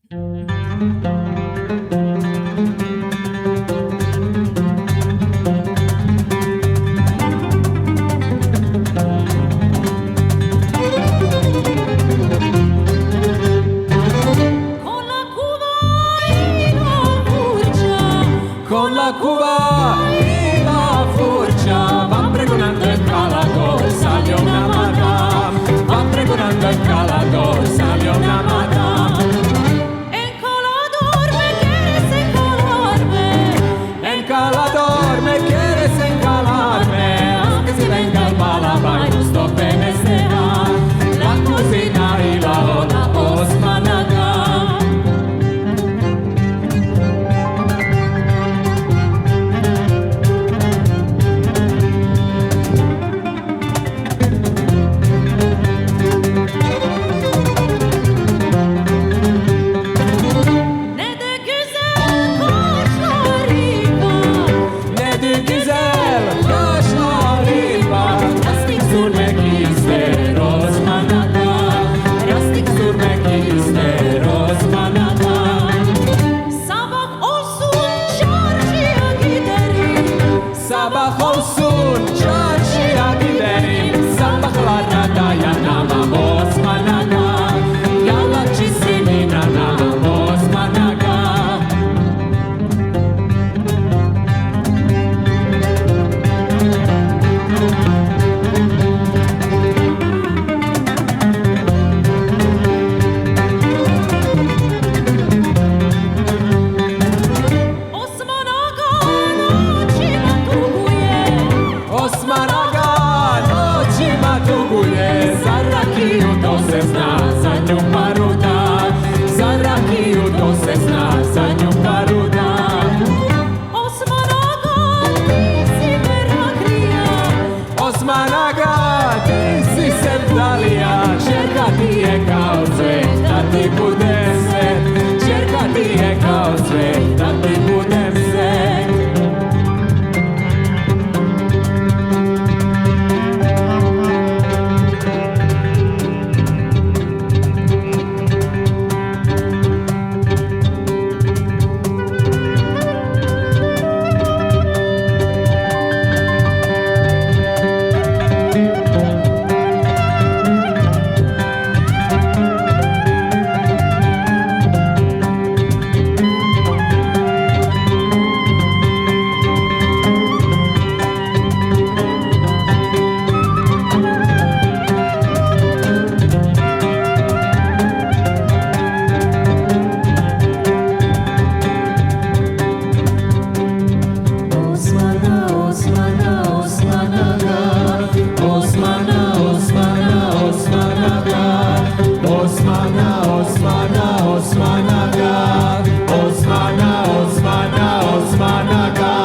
Con la cuba y la furcia van pregonando el calador, salió una madame. Van pregonando el calador, salió una madame. Encalador, ¿me quieres encalarme? Encalador, ¿me quieres encalarme? Aunque si venga el balabay, justo penecerá la cocina y la ola osmanaga. Sabah olsun çarşıya giderim, sabahlara dayanamam Osmanaga, yalancısın inanamam Osmanaga. Osmanaga, noćima tuguje, za rakiju to se zna, za nju paruda. Za rakiju to se zna, za nju paruda. Osmanaga, ti si Meraklija. Osmanaga, ti si Sevdalija, čerka ti je kao cvet, da ti budem svet. Čerka ti je kao cvet, da ti budem svet. Osmanaga.